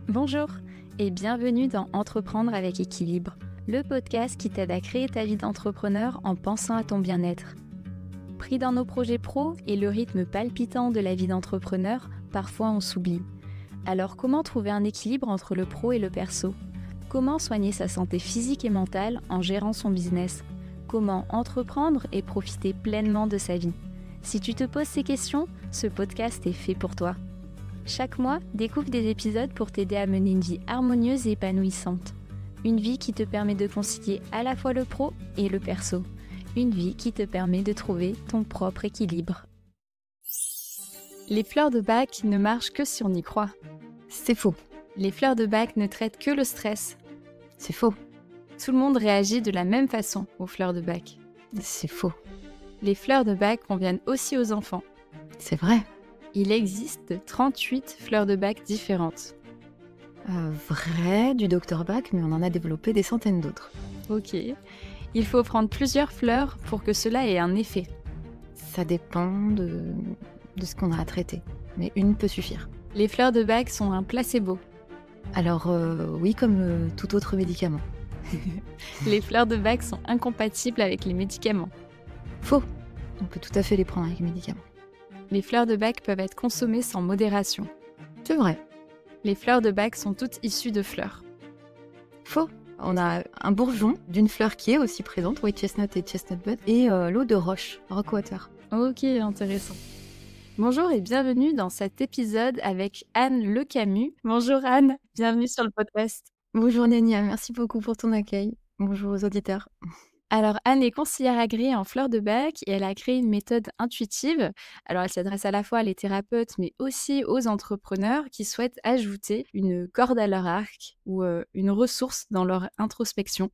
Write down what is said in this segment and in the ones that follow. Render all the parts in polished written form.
Bonjour et bienvenue dans Entreprendre avec équilibre, le podcast qui t'aide à créer ta vie d'entrepreneur en pensant à ton bien-être. Pris dans nos projets pro et le rythme palpitant de la vie d'entrepreneur, parfois on s'oublie. Alors comment trouver un équilibre entre le pro et le perso ? Comment soigner sa santé physique et mentale en gérant son business ? Comment entreprendre et profiter pleinement de sa vie ? Si tu te poses ces questions, ce podcast est fait pour toi. Chaque mois, découvre des épisodes pour t'aider à mener une vie harmonieuse et épanouissante. Une vie qui te permet de concilier à la fois le pro et le perso. Une vie qui te permet de trouver ton propre équilibre. Les fleurs de bac ne marchent que si on y croit. C'est faux. Les fleurs de bac ne traitent que le stress. C'est faux. Tout le monde réagit de la même façon aux fleurs de bac. C'est faux. Les fleurs de bac conviennent aussi aux enfants. C'est vrai. Il existe 38 fleurs de bac différentes. Vrai du Dr Bach, mais on en a développé des centaines d'autres. Ok. Il faut prendre plusieurs fleurs pour que cela ait un effet. Ça dépend de ce qu'on a à traiter, mais une peut suffire. Les fleurs de bac sont un placebo. Alors oui, comme tout autre médicament. Les fleurs de bac sont incompatibles avec les médicaments. Faux. On peut tout à fait les prendre avec les médicaments. Les fleurs de bac peuvent être consommées sans modération. C'est vrai. Les fleurs de bac sont toutes issues de fleurs. Faux. On a un bourgeon d'une fleur qui est aussi présente, white chestnut et chestnut bud, et l'eau de roche, rockwater. Ok, intéressant. Bonjour et bienvenue dans cet épisode avec Anne Le Camus. Bonjour Anne, bienvenue sur le podcast. Bonjour Nénia, merci beaucoup pour ton accueil. Bonjour aux auditeurs. Alors Anne est conseillère agréée en fleurs de bac et elle a créé une méthode intuitive. Alors elle s'adresse à la fois à les thérapeutes mais aussi aux entrepreneurs qui souhaitent ajouter une corde à leur arc ou une ressource dans leur introspection.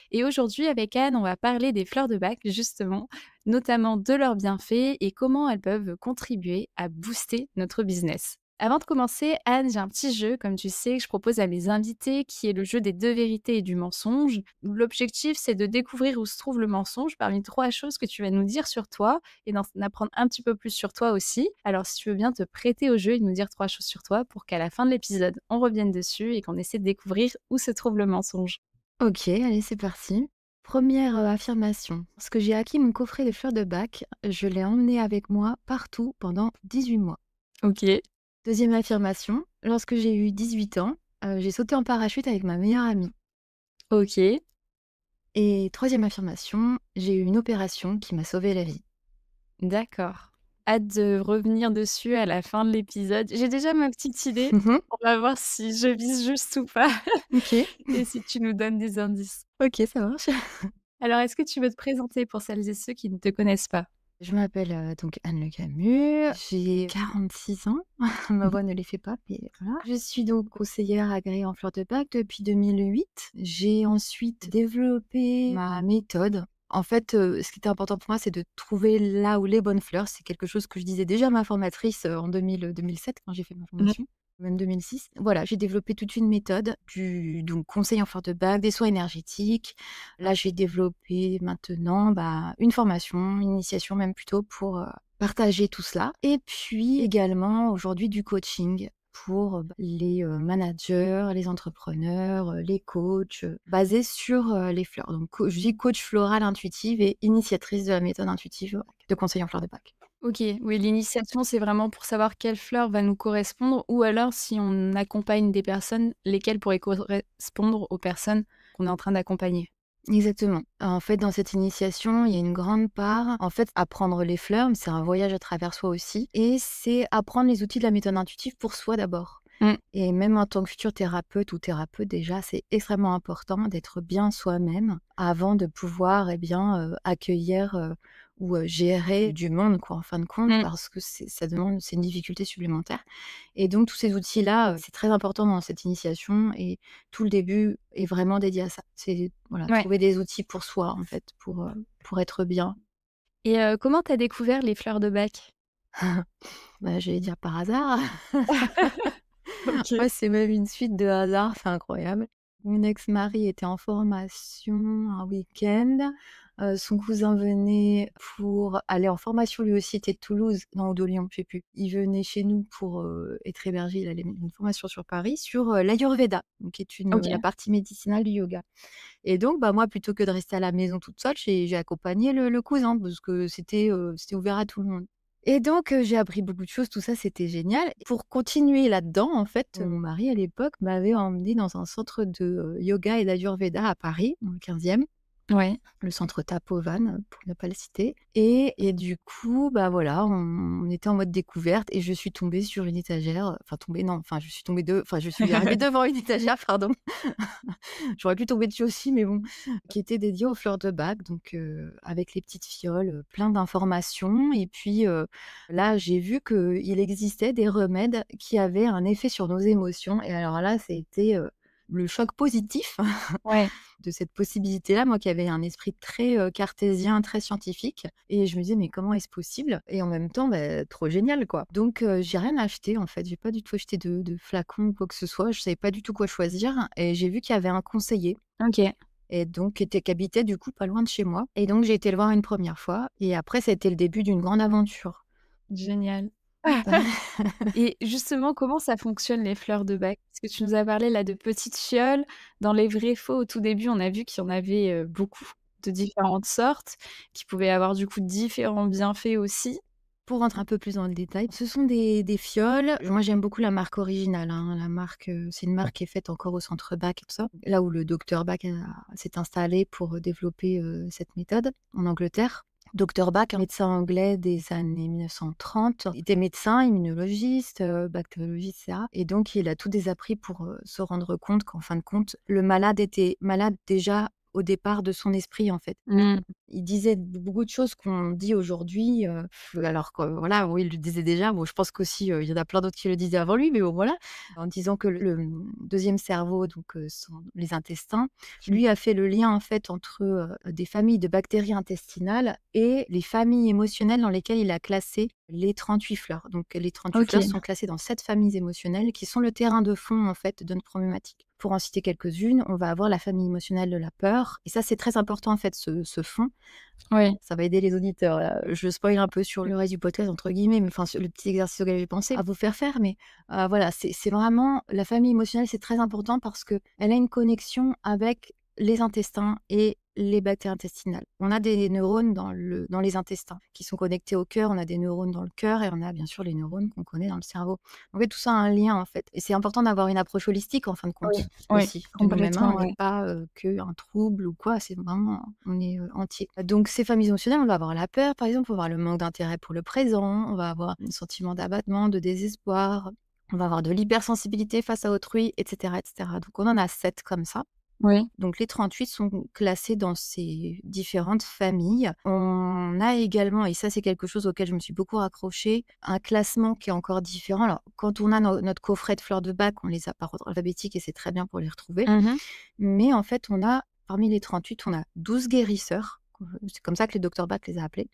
Et aujourd'hui avec Anne, on va parler des fleurs de bac justement, notamment de leurs bienfaits et comment elles peuvent contribuer à booster notre business. Avant de commencer, Anne, j'ai un petit jeu, comme tu sais, que je propose à mes invités, qui est le jeu des 2 vérités et du mensonge. L'objectif, c'est de découvrir où se trouve le mensonge parmi 3 choses que tu vas nous dire sur toi et d'en apprendre un petit peu plus sur toi aussi. Alors, si tu veux bien te prêter au jeu et nous dire 3 choses sur toi pour qu'à la fin de l'épisode, on revienne dessus et qu'on essaie de découvrir où se trouve le mensonge. Ok, allez, c'est parti. Première affirmation. Lorsque j'ai acquis mon coffret des fleurs de bac, je l'ai emmené avec moi partout pendant 18 mois. Ok. Deuxième affirmation. Lorsque j'ai eu 18 ans, j'ai sauté en parachute avec ma meilleure amie. Ok. Et troisième affirmation. J'ai eu une opération qui m'a sauvé la vie. D'accord. Hâte de revenir dessus à la fin de l'épisode. J'ai déjà ma petite idée. On va voir si je vise juste ou pas. Ok. Et si tu nous donnes des indices. Ok, ça marche. Alors, est-ce que tu veux te présenter pour celles et ceux qui ne te connaissent pas ? Je m'appelle donc Anne Le Camus, j'ai 46 ans, ma voix ne les fait pas, mais voilà. Je suis donc conseillère agréée en fleurs de bac depuis 2008. J'ai ensuite développé ma méthode. En fait, ce qui était important pour moi, c'est de trouver là où les bonnes fleurs. C'est quelque chose que je disais déjà à ma formatrice en 2007 quand j'ai fait ma formation. Même 2006. Voilà, j'ai développé toute une méthode donc conseil en fleurs de bac, des soins énergétiques. Là, j'ai développé maintenant une formation, une initiation même plutôt pour partager tout cela. Et puis également aujourd'hui du coaching pour les managers, les entrepreneurs, les coachs, basés sur les fleurs. Donc je dis coach florale intuitive et initiatrice de la méthode intuitive de conseil en fleurs de bac. Ok, oui, l'initiation, c'est vraiment pour savoir quelle fleur va nous correspondre ou alors si on accompagne des personnes, lesquelles pourraient correspondre aux personnes qu'on est en train d'accompagner. Exactement. En fait, dans cette initiation, il y a une grande part, apprendre les fleurs, mais c'est un voyage à travers soi aussi. Et c'est apprendre les outils de la méthode intuitive pour soi d'abord. Et même en tant que futur thérapeute ou thérapeute, déjà, c'est extrêmement important d'être bien soi-même avant de pouvoir accueillir ou gérer du monde, quoi, en fin de compte, parce que c'est une difficulté supplémentaire. Et donc, tous ces outils-là, c'est très important dans cette initiation et tout le début est vraiment dédié à ça. C'est trouver des outils pour soi, en fait, pour être bien. Et comment tu as découvert les fleurs de bac ? J'allais dire par hasard. Okay. Ouais, c'est même une suite de hasards, c'est incroyable. Mon ex-mari était en formation un week-end. Son cousin venait pour aller en formation, lui aussi était de Toulouse, non ou de Lyon, je sais plus. Il venait chez nous pour, être hébergé, il allait une formation sur Paris sur, l'Ayurveda, donc qui est la OK. partie médicinale du yoga. Et donc, bah, moi, plutôt que de rester à la maison toute seule, j'ai accompagné le cousin parce que c'était ouvert à tout le monde. Et donc, j'ai appris beaucoup de choses, tout ça, c'était génial. Pour continuer là-dedans, en fait, mon mari, à l'époque, m'avait emmenée dans un centre de, yoga et d'Ayurveda à Paris, dans le 15e. Ouais. Le centre Tapovan, pour ne pas le citer. Et du coup, bah, voilà, on était en mode découverte et je suis tombée sur une étagère, enfin tombée non, enfin je suis tombée enfin je suis arrivée devant une étagère, pardon. J'aurais pu tomber dessus aussi, mais bon, qui était dédiée aux fleurs de bac, donc avec les petites fioles, plein d'informations et puis, là, j'ai vu qu'il existait des remèdes qui avaient un effet sur nos émotions et alors là, ça a été, le choc positif Ouais. de cette possibilité-là, moi qui avais un esprit très, cartésien, très scientifique et je me disais: «Mais comment est-ce possible?» et en même temps, bah, trop génial, quoi. Donc j'ai rien acheté, en fait, j'ai pas du tout acheté de flacons ou quoi que ce soit. Je savais pas du tout quoi choisir et j'ai vu qu'il y avait un conseiller OK. et donc qui habitait, du coup, pas loin de chez moi et donc j'ai été le voir une première fois et après ça a été le début d'une grande aventure. Génial. Et justement, comment ça fonctionne les fleurs de bac? Parce que tu nous as parlé là de petites fioles. Dans les vrais faux, au tout début, on a vu qu'il y en avait, beaucoup de différentes sortes, qui pouvaient avoir du coup différents bienfaits aussi. Pour rentrer un peu plus dans le détail, ce sont des fioles. Moi, j'aime beaucoup la marque originale, hein. La marque, c'est une marque qui est faite encore au centre Bach et tout ça. Là où le docteur Bach s'est installé pour, développer, cette méthode en Angleterre. Docteur Bach, un médecin anglais des années 1930, il était médecin, immunologiste, bactériologiste, et cetera et donc il a tout désappris pour, se rendre compte qu'en fin de compte, le malade était malade déjà au départ de son esprit, en fait. Mmh. Il disait beaucoup de choses qu'on dit aujourd'hui, alors que voilà, oui, il le disait déjà. Bon, je pense qu'aussi, il y en a plein d'autres qui le disaient avant lui, mais bon, voilà. En disant que le 2 cerveau, donc sont les intestins, lui a fait le lien, en fait, entre, des familles de bactéries intestinales et les familles émotionnelles dans lesquelles il a classé les 38 fleurs. Donc les 38 fleurs OK. sont classées dans 7 familles émotionnelles qui sont le terrain de fond, en fait, de notre problématique. Pour en citer quelques-unes, on va avoir la famille émotionnelle de la peur et ça, c'est très important, en fait, ce fond. Oui. Ça va aider les auditeurs, là. Je spoil un peu sur le reste du podcast entre guillemets, mais enfin sur le petit exercice auquel j'ai pensé à vous faire, mais voilà, c'est vraiment la famille émotionnelle, c'est très important parce qu'elle a une connexion avec les intestins et les bactéries intestinales. On a des neurones dans les intestins qui sont connectés au cœur, on a des neurones dans le cœur et on a bien sûr les neurones qu'on connaît dans le cerveau. En fait, tout ça a un lien, en fait et c'est important d'avoir une approche holistique, en fin de Oui, compte, oui, aussi, de nous-mêmes, hein. complètement, On n'est ouais. pas, qu'un trouble ou quoi, c'est vraiment on est, entier. Donc ces familles émotionnelles, on va avoir la peur, par exemple, on va avoir le manque d'intérêt pour le présent, on va avoir un sentiment d'abattement, de désespoir, on va avoir de l'hypersensibilité face à autrui et cetera et cetera. Donc on en a 7 comme ça. Oui. Donc les 38 sont classés dans ces différentes familles. On a également, et ça c'est quelque chose auquel je me suis beaucoup raccrochée, un classement qui est encore différent. Alors quand on a notre coffret de fleurs de bac, on les a par ordre alphabétique et c'est très bien pour les retrouver. Mmh. Mais en fait, on a parmi les 38, on a 12 guérisseurs. C'est comme ça que les docteurs Bach les a appelés.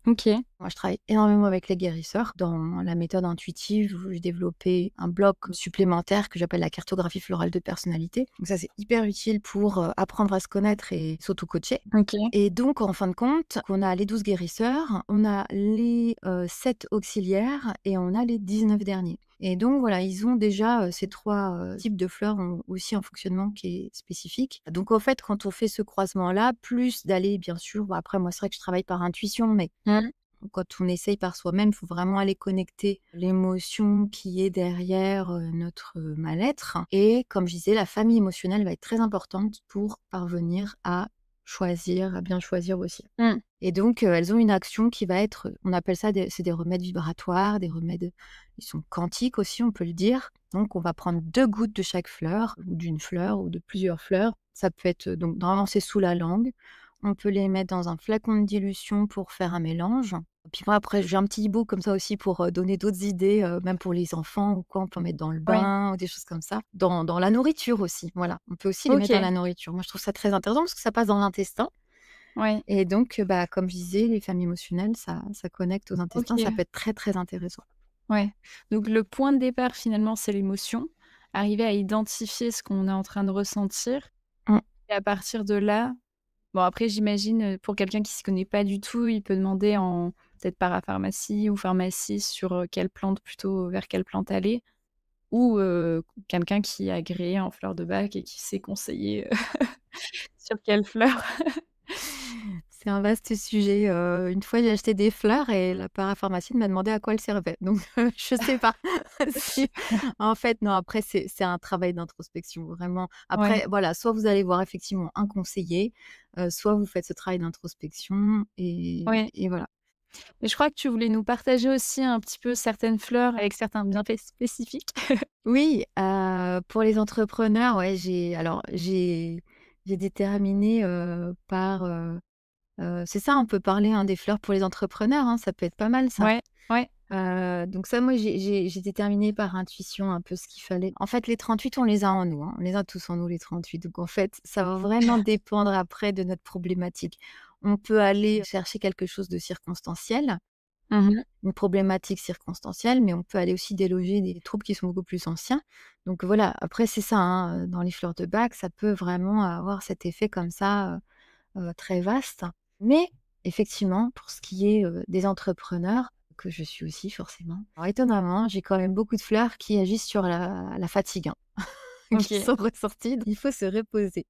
OK. Moi, je travaille énormément avec les guérisseurs. Dans la méthode intuitive, où j'ai développé un bloc supplémentaire que j'appelle la cartographie florale de personnalité. Donc ça, c'est hyper utile pour apprendre à se connaître et s'auto-coacher. OK. Et donc, en fin de compte, on a les 12 guérisseurs, on a les 7 auxiliaires et on a les 19 derniers. Et donc, voilà, ils ont déjà ces 3 types de fleurs ont aussi un fonctionnement qui est spécifique. Donc, en fait, quand on fait ce croisement-là, plus d'aller, bien sûr, bon, après, moi, c'est vrai que je travaille par intuition, mais Mmh. quand on essaye par soi-même, il faut vraiment aller connecter l'émotion qui est derrière, notre, mal-être et comme je disais, la famille émotionnelle va être très importante pour parvenir à choisir, à bien choisir aussi. Mmh. Et donc, elles ont une action qui va être, on appelle ça c'est des remèdes vibratoires, des remèdes ils sont quantiques aussi, on peut le dire. Donc on va prendre 2 gouttes de chaque fleur ou d'une fleur ou de plusieurs fleurs. Ça peut être, donc normalement c'est sous la langue. On peut les mettre dans un flacon de dilution pour faire un mélange. Puis moi après j'ai un petit bout comme ça aussi pour, donner d'autres idées, même pour les enfants ou quoi, on peut en mettre dans le Oui. bain ou des choses comme ça. Dans la nourriture aussi, voilà. On peut aussi les mettre dans OK. la nourriture. Moi je trouve ça très intéressant parce que ça passe dans l'intestin Ouais. et donc, bah, comme je disais, les familles émotionnelles, ça connecte aux intestins, ça OK. peut être très, très intéressant. Ouais. Donc le point de départ finalement, c'est l'émotion. Arriver à identifier ce qu'on est en train de ressentir Mmh. et à partir de là, Bon après j'imagine, pour quelqu'un qui s'y connaît pas du tout, il peut demander en peut-être parapharmacie ou pharmacie sur, quelle plante plutôt vers quelle plante aller ou quelqu'un qui est agréé en fleurs de bac et qui sait conseiller, sur quelle fleur. C'est un vaste sujet, une fois, j'ai acheté des fleurs et la parapharmacienne m'a demandé à quoi elles servaient. Donc je sais pas si en fait, non, après c'est un travail d'introspection, vraiment. Ouais, Après, voilà, soit vous allez voir effectivement un conseiller, soit vous faites ce travail d'introspection ouais. et voilà. Et je crois que tu voulais nous partager aussi un petit peu certaines fleurs avec certains bienfaits spécifiques. Oui, pour les entrepreneurs, ouais, j'ai déterminé, par, c'est ça, on peut parler, hein, des fleurs pour les entrepreneurs, hein, ça peut être pas mal ça. Ouais, ouais. Donc ça, moi, j'ai déterminé par intuition un peu ce qu'il fallait. En fait, les 38, on les a en nous, hein, on les a tous en nous, les 38. Donc en fait, ça va vraiment dépendre après de notre problématique. On peut aller chercher quelque chose de circonstanciel, Mmh. une problématique circonstancielle, mais on peut aller aussi déloger des troubles qui sont beaucoup plus anciens. Donc voilà, après c'est ça, hein, dans les fleurs de bac, ça peut vraiment avoir cet effet comme ça, très vaste. Mais effectivement, pour ce qui est, des entrepreneurs, que je suis aussi forcément, alors étonnamment, j'ai quand même beaucoup de fleurs qui agissent sur la fatigue, hein, qui OK. sont ressorties, donc il faut se reposer.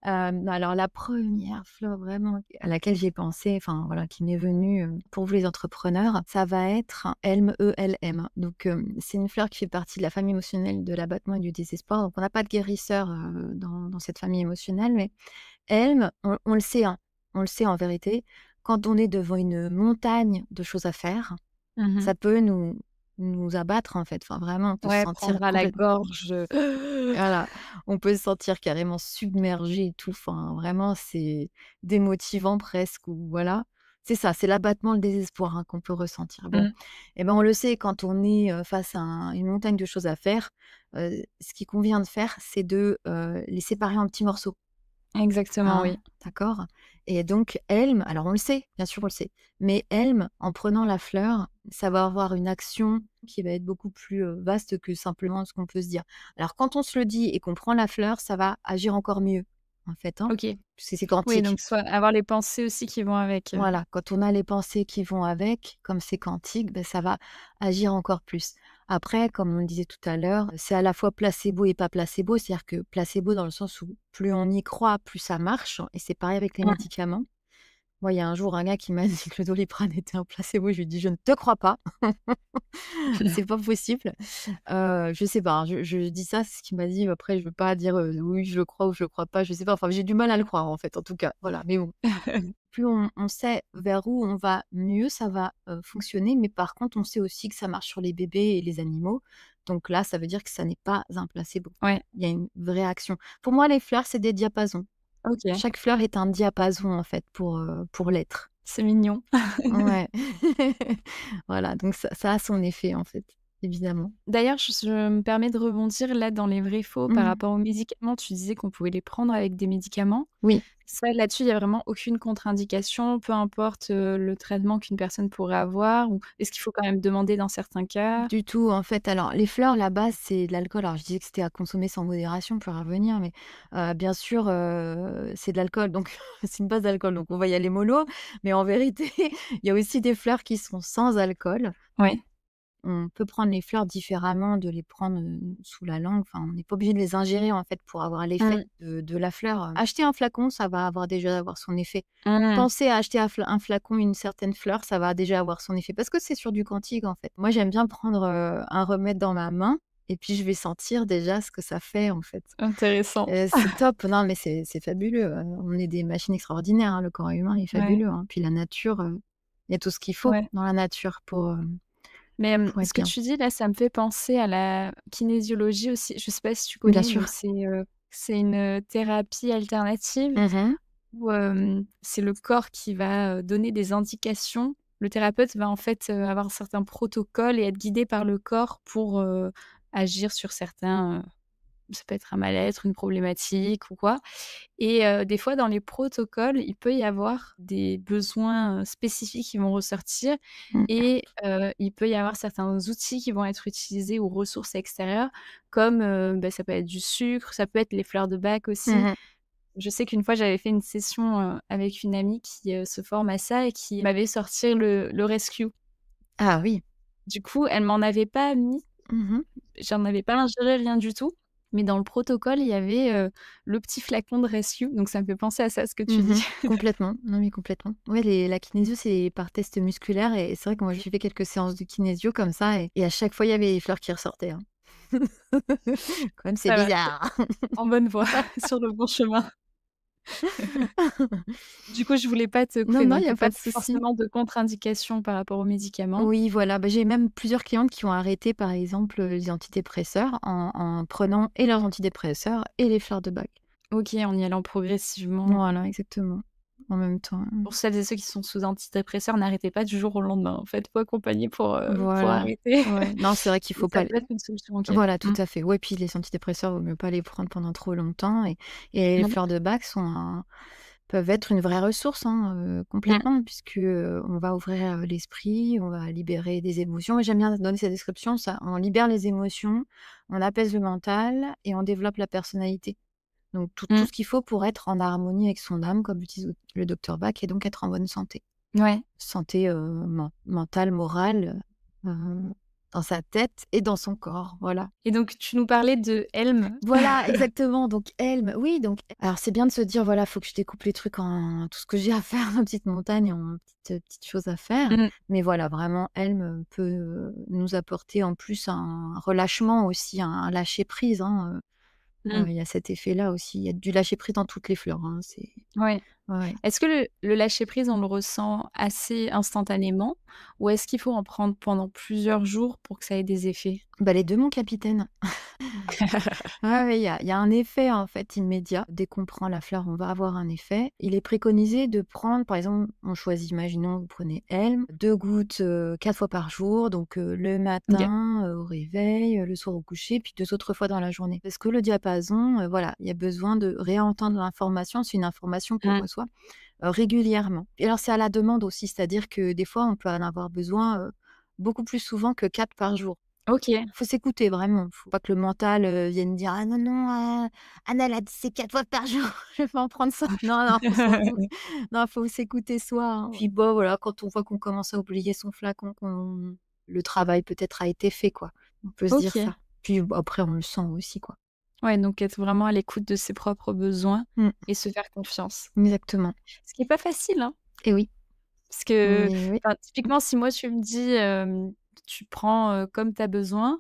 Alors la première fleur vraiment à laquelle j'ai pensé, enfin voilà, qui m'est venue, pour vous les entrepreneurs, ça va être Elm, ELM. Donc, c'est une fleur qui fait partie de la famille émotionnelle de l'abattement et du désespoir. Donc on n'a pas de guérisseur, dans cette famille émotionnelle, mais Elm, on le sait, hein, on le sait en vérité, quand on est devant une montagne de choses à faire, Mmh. ça peut nous abattre en fait, enfin vraiment, on peut se Ouais, sentir prendre à la complètement. gorge. Voilà, on peut se sentir carrément submergé et tout, enfin vraiment c'est démotivant presque ou voilà. C'est ça, c'est l'abattement, le désespoir, hein, qu'on peut ressentir. Bon, Mmh. et ben, on le sait quand on est, face à une montagne de choses à faire, ce qui convient de faire, c'est de, les séparer en petits morceaux. Exactement, Hein, oui. d'accord? Et donc Helm, alors on le sait, bien sûr on le sait, mais Helm, en prenant la fleur, ça va avoir une action qui va être beaucoup plus, vaste que simplement ce qu'on peut se dire. Alors quand on se le dit et qu'on prend la fleur, ça va agir encore mieux, en fait, hein, OK. puisque c'est Oui, quantique. donc soit avoir les pensées aussi qui vont avec. Voilà, quand on a les pensées qui vont avec, comme c'est quantique, ben ça va agir encore plus. Après, comme on le disait tout à l'heure, c'est à la fois placebo et pas placebo, c'est-à-dire que placebo dans le sens où plus on y croit, plus ça marche, et c'est pareil avec les Mmh. médicaments. Moi, il y a un jour un gars qui m'a dit que le Doliprane était un placebo, je lui ai dit: «Je ne te crois pas, c'est pas possible». Je sais pas, hein, je dis ça, c'est ce qu'il m'a dit, après je veux pas dire, oui, je le crois ou je le crois pas, je sais pas, enfin j'ai du mal à le croire en fait, en tout cas, voilà, mais bon. Plus on sait vers où on va, mieux ça va, fonctionner, mais par contre, on sait aussi que ça marche sur les bébés et les animaux. Donc là, ça veut dire que ça n'est pas un placebo. Ouais, Il y a une vraie action. Pour moi, les fleurs, c'est des diapasons. OK, Chaque fleur est un diapason, en fait, pour l'être. c'est mignon. Ouais. Voilà, donc ça a son effet, en fait, évidemment. D'ailleurs, je me permets de rebondir là dans les vrais faux par Mmh. rapport aux médicaments. Tu disais qu'on pouvait les prendre avec des médicaments. Oui. Ça, là-dessus, il y a vraiment aucune contre-indication, peu importe, le traitement qu'une personne pourrait avoir ou est-ce qu'il faut quand même demander dans certains cas? Du tout, en fait. Alors, les fleurs, la base, c'est de l'alcool. Alors, je disais que c'était à consommer sans modération pour y revenir, mais bien sûr, c'est de l'alcool, donc c'est une base d'alcool, donc on va y aller mollo. Mais en vérité, il y a aussi des fleurs qui sont sans alcool. Ouais. On peut prendre les fleurs différemment, de les prendre, sous la langue. Enfin, on n'est pas obligé de les ingérer, en fait, pour avoir l'effet Mmh. de la fleur. Acheter un flacon, ça va déjà avoir son effet. Mmh. Penser à acheter un flacon, une certaine fleur, ça va déjà avoir son effet parce que c'est sur du quantique, en fait. Moi, j'aime bien prendre, un remède dans ma main et puis je vais sentir déjà ce que ça fait, en fait. Intéressant. C'est top. Non, mais c'est fabuleux, on est des machines extraordinaires, hein, le corps humain est Ouais, fabuleux, hein. Puis la nature, il y a tout ce qu'il faut ouais. dans la nature Mais, pour ce être que bien. tu dis là, ça me fait penser à la kinésiologie aussi. Je sais pas si tu Bien connais, donc sûr. c'est une, thérapie alternative Mmh mh. où, c'est le corps qui va, donner des indications. Le thérapeute va en fait, avoir un certain protocole et être guidé par le corps pour, agir sur certains, ça peut être un mal-être, une problématique ou quoi. Et des fois dans les protocoles, il peut y avoir des besoins, spécifiques qui vont ressortir Mmh. et il peut y avoir certains outils qui vont être utilisés ou ressources extérieures comme, bah, ça peut être du sucre, ça peut être les fleurs de bac aussi. Mmh mh. Je sais qu'une fois, j'avais fait une session, avec une amie qui, se forme à ça et qui m'avait sorti le rescue. Ah oui. Du coup, elle m'en avait pas mis, Mmh. j'en avais pas ingéré, rien du tout, mais dans le protocole, il y avait, le petit flacon de rescue, donc ça me fait penser à ça, ce que tu dis. Mmh. Complètement. Non, mais complètement. Ouais, la kinésio, c'est par test musculaire et c'est vrai que moi, j'ai fait quelques séances de kinésio comme ça et à chaque fois, il y avait les fleurs qui ressortaient, hein. Quand même, c'est Ça va, tu bizarre. en bonne voie, sur le bon chemin. Du coup, je voulais pas te Non, couper, non, il donc y a pas pas de souci. forcément de contre-indication par rapport aux médicaments. Oui, voilà, bah, j'ai même plusieurs clientes qui ont arrêté, par exemple, les antidépresseurs en prenant et leurs antidépresseurs et les fleurs de bac. OK, en y allant progressivement. Voilà, exactement. En même temps, Pour celles et ceux qui sont sous antidépresseurs, n'arrêtez pas du jour au lendemain. Faites-vous accompagner pour voilà. arrêter. Ouais, non, c'est vrai qu'il Et faut ça pas peut être une solution, OK. voilà, tout Mmh. à fait. Ouais, puis les antidépresseurs, vaut mieux pas les prendre pendant trop longtemps et les Non. fleurs de bac peuvent être une vraie ressource, hein, Mmh. complètement puisque, on va ouvrir, l'esprit, on va libérer des émotions et j'aime bien donner cette description, ça on libère les émotions, on apaise le mental et on développe la personnalité. Donc tout Mmh. ce qu'il faut pour être en harmonie avec son âme, comme l'utilise le docteur Bach et donc être en bonne santé. Ouais. Santé, mentale, morale, dans sa tête et dans son corps, voilà. Et donc tu nous parlais de Helm. Voilà, exactement, donc Helm, oui, donc alors c'est bien de se dire: «Voilà, faut que je découpe les trucs en tout ce que j'ai à faire, ma petite montagne, en petites choses à faire». Mmh. Mais voilà, vraiment Helm, peut, nous apporter en plus un relâchement aussi, un lâcher prise, hein, Mmh. il y a cet effet-là aussi. Il y a du lâcher prise dans toutes les fleurs, hein, c'est Ouais. ouais, ouais. Est-ce que le lâcher prise, on le ressent assez instantanément ou est-ce qu'il faut en prendre pendant plusieurs jours pour que ça ait des effets? Bah, les 2 mon capitaine. Ouais, ouais, il y a un effet, en fait, immédiat. Dès qu'on prend la fleur, on va avoir un effet. Il est préconisé de prendre, par exemple, on choisit, imaginons, vous prenez Helm, 2 gouttes, 4 fois par jour, donc le OK. matin, au réveil, le soir au coucher, puis 2 autres fois dans la journée. Parce que le diapason, voilà, il y a besoin de réentendre l'information. C'est une information qu'on Mmh. reçoit, régulièrement. Et alors c'est à la demande aussi, c'est-à-dire que des fois, on peut en avoir besoin, beaucoup plus souvent que 4 par jour. OK. Faut s'écouter vraiment, faut pas que le mental, vienne dire: «Ah non, non, Anna elle a dit c'est 4 fois par jour, je vais pas en prendre ça». Non, non, on s'en fout. Non, faut s'écouter soi, hein. Puis bon, voilà, quand on voit qu'on commence à oublier son flacon, qu'on le travail peut-être a été fait, quoi. On peut se dire OK. ça. Puis bah, après on le sent aussi, quoi. Ouais, donc être vraiment à l'écoute de ses propres besoins Mmh, et se faire confiance. exactement. Ce qui est pas facile, hein, Et oui, parce que, mais oui. enfin, typiquement, si moi tu me dis, tu prends, comme tu as besoin,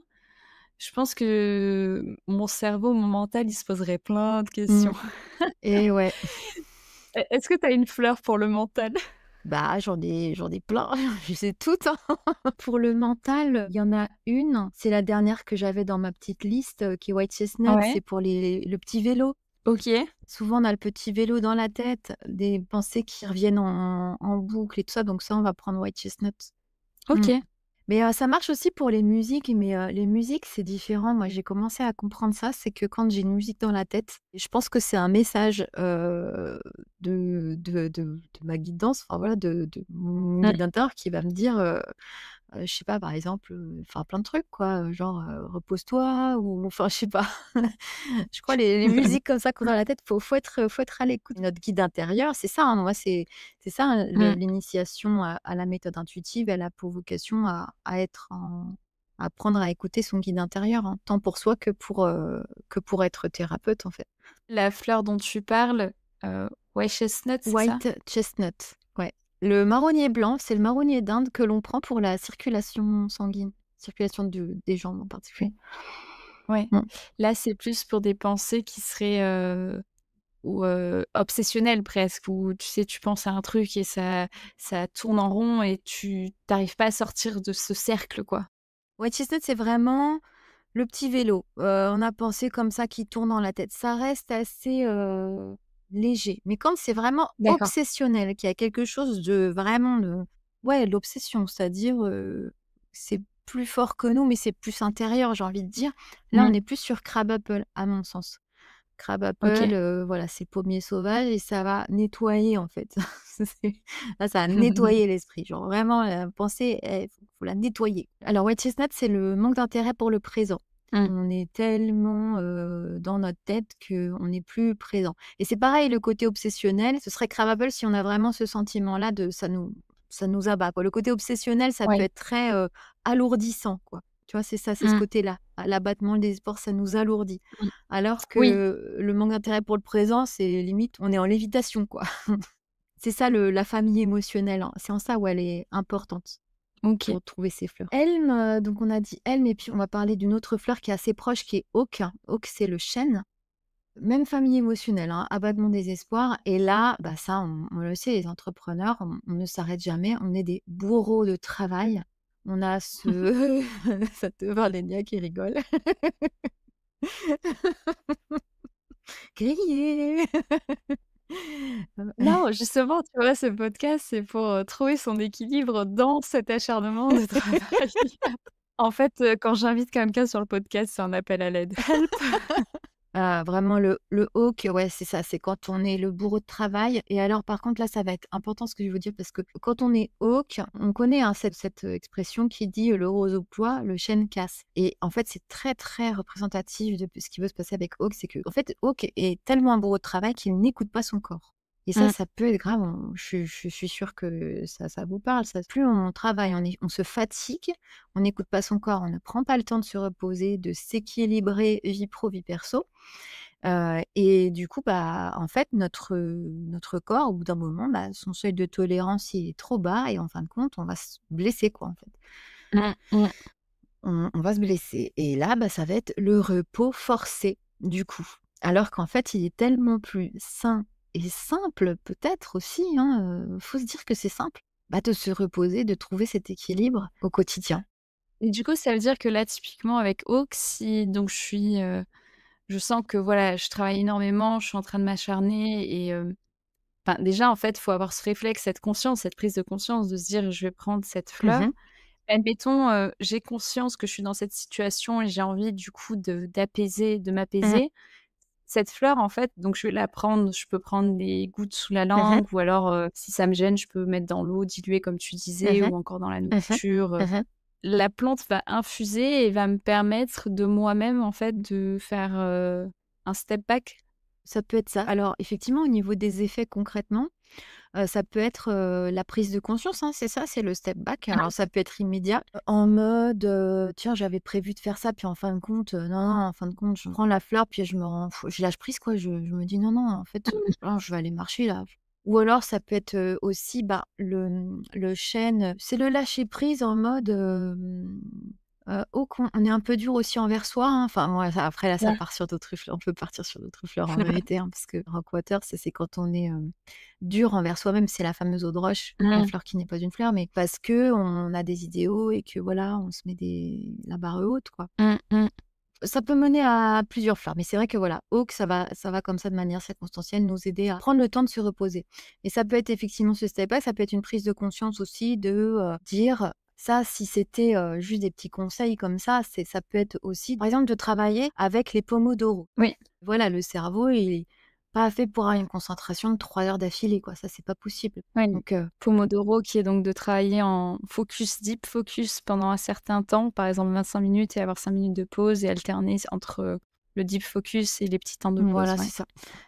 je pense que mon cerveau, mon mental, il se poserait plein de Mmh questions. et ouais. Est-ce que tu as une fleur pour le mental? Bah, j'en ai plein, je sais toutes, hein. Pour le mental, il y en a une, c'est la dernière que j'avais dans ma petite liste, qui est White Chestnut, Ouais, c'est pour le petit vélo. OK, Souvent, on a le petit vélo dans la tête, des pensées qui reviennent en boucle et tout ça, donc ça, on va prendre White Chestnut. Mmh. OK. Mais ça marche aussi pour les musiques, mais les musiques, c'est différent. Moi, j'ai commencé à comprendre ça, c'est que quand j'ai une musique dans la tête, je pense que c'est un message, de ma guidance, enfin voilà, de mon Mmh. guide intérieur qui va me dire, je sais pas, par exemple, enfin plein de trucs quoi, genre, «Repose-toi» ou enfin je sais pas. Je crois les musiques comme ça qu'on a dans la tête, faut être à l'écoute. Notre guide intérieur, c'est ça, hein, moi c'est ça, hein, Mmh. l'initiation à la méthode intuitive, elle a pour vocation à être en à apprendre à écouter son guide intérieur, hein, tant pour soi que pour être thérapeute, en fait. La fleur dont tu parles, white chestnut, c'est ça? White chestnut, ouais. Le marronnier blanc, c'est le marronnier d'Inde que l'on prend pour la circulation sanguine, circulation des jambes en particulier. Ouais. Mmh. Là, c'est plus pour des pensées qui seraient, ou obsessionnelles presque, où tu sais, tu penses à un truc et ça tourne en rond et tu arrives pas à sortir de ce cercle, quoi. White chestnut, c'est vraiment le petit vélo, on a pensé comme ça qui tourne dans la tête. Ça reste assez, léger, mais quand c'est vraiment D'accord. obsessionnel, qu'il y a quelque chose de vraiment de ouais, l'obsession, c'est-à-dire, c'est plus fort que nous, mais c'est plus intérieur, j'ai envie de dire. Là, on Mmh. est plus sur Crab Apple, à mon sens. Crab OK. apple, voilà, c'est pommier sauvage et ça va nettoyer, en fait. C'est là, ça va nettoyer l'esprit. Genre vraiment la pensée, faut la nettoyer. Alors white chestnut, c'est le manque d'intérêt pour le présent. Mmh. On est tellement, dans notre tête qu'on n'est plus présent et c'est pareil, le côté obsessionnel, ce serait craveable si on a vraiment ce sentiment-là de ça nous abat, quoi. Le côté obsessionnel, ça peut Ouais. être très, alourdissant, quoi. Tu vois? C'est ça, c'est ce Mmh. côté-là. L'abattement, le désespoir, ça nous alourdit. Mmh. Alors Oui. que le manque d'intérêt pour le présent, c'est limite, on est en lévitation, quoi. C'est ça la famille émotionnelle, hein. C'est en ça où elle est importante OK. pour trouver ses fleurs. Elme, donc on a dit elme et puis on va parler d'une autre fleur qui est assez proche qui est auque. Auque, c'est le chêne. Même famille émotionnelle, hein, abattement, désespoir et là, bah, ça on le sait les entrepreneurs, on ne s'arrête jamais, on est des bourreaux de travail. On a ce ça te va Lénia qui rigole. Grillé! Non, justement, tu vois, ce podcast, c'est pour, trouver son équilibre dans cet acharnement de travail. En fait, quand j'invite quelqu'un sur le podcast, c'est un appel à l'aide. Help! Ah, vraiment le hawk, ouais, c'est ça, c'est quand on est le bourreau de travail et alors par contre là, ça va être important ce que je veux dire parce que quand on est hawk, on connaît, hein, cette expression qui dit: «Le rose au poids, le chêne casse» et en fait, c'est très, très représentatif de ce qui veut se passer avec hawk. C'est que en fait, hawk est tellement un bourreau de travail qu'il n'écoute pas son corps et ça, Mmh. ça peut être grave. Je suis sûre que ça vous parle ça. Plus on travaille, on se fatigue, on n'écoute pas son corps, on ne prend pas le temps de se reposer, de s'équilibrer vie pro, vie perso. Et du coup, bah, en fait, notre corps, au bout d'un moment, bah, son seuil de tolérance, il est trop bas et en fin de compte, on va se blesser, quoi, en fait. Mmh. Mmh. On va se blesser et là, bah, ça va être le repos forcé, du coup. Alors qu'en fait, il est tellement plus sain et simple, peut-être aussi, hein, faut se dire que c'est simple, bah, de se reposer, de trouver cet équilibre au quotidien. Et du coup, ça veut dire que là, typiquement avec Hawk, si donc je sens que voilà, je travaille énormément, je suis en train de m'acharner et enfin, déjà, en fait, il faut avoir ce réflexe, cette conscience, cette prise de conscience de se dire: «Je vais prendre cette Mmh fleur». mh. Admettons, j'ai conscience que je suis dans cette situation et j'ai envie du coup de Mmh. m'apaiser. Cette fleur, en fait, donc je vais la prendre, je peux prendre des gouttes sous la Mmh mh. langue ou alors, si ça me gêne, je peux mettre dans l'eau diluée comme tu disais Mmh. ou encore dans la Mmh. nourriture, Mmh. La plante va infuser et va me permettre de moi-même, en fait, de faire, un step back. Ça peut être ça. Alors effectivement, au niveau des effets concrètement, ça peut être, la prise de conscience, hein, c'est ça, c'est le step back. Alors ça peut être immédiat, en mode, «Tiens, j'avais prévu de faire ça, puis en fin de compte, non, non, en fin de compte, je prends la fleur, puis je lâche prise quoi». Je me dis: «Non, non, en fait, non, je vais aller marcher là». Ou alors ça peut être, aussi, bah, le chêne, c'est le lâcher prise en mode, oh qu'on on est un peu dur aussi envers soi, hein. Enfin ouais, ça après là, ça Ouais. part sur d'autres fleurs, on peut partir sur d'autres fleurs en vérité, hein, parce que Rockwater, c'est quand on est, dur envers soi-même. C'est la fameuse eau de roche, la Mmh. fleur qui n'est pas une fleur, mais parce qu'on a des idéaux et que voilà, on se met la barre haute, quoi. Mmh mh. Ça peut mener à plusieurs fleurs, mais c'est vrai que voilà, Hawk, ça va comme ça de manière circonstancielle nous aider à prendre le temps de se reposer. Et ça peut être effectivement ce step back, ça peut être une prise de conscience aussi de, dire ça, si c'était, juste des petits conseils comme ça peut être aussi, par exemple, de travailler avec les pomodoro. Oui. Voilà, le cerveau, il est pas fait pour avoir une concentration de 3 heures d'affilée, quoi, ça, c'est pas possible. Oui, Donc Pomodoro qui est donc de travailler en focus, deep focus pendant un certain temps, par exemple 25 minutes et avoir 5 minutes de pause et alterner entre, le deep focus et les petits temps de pause, voilà, ouais. c'est ça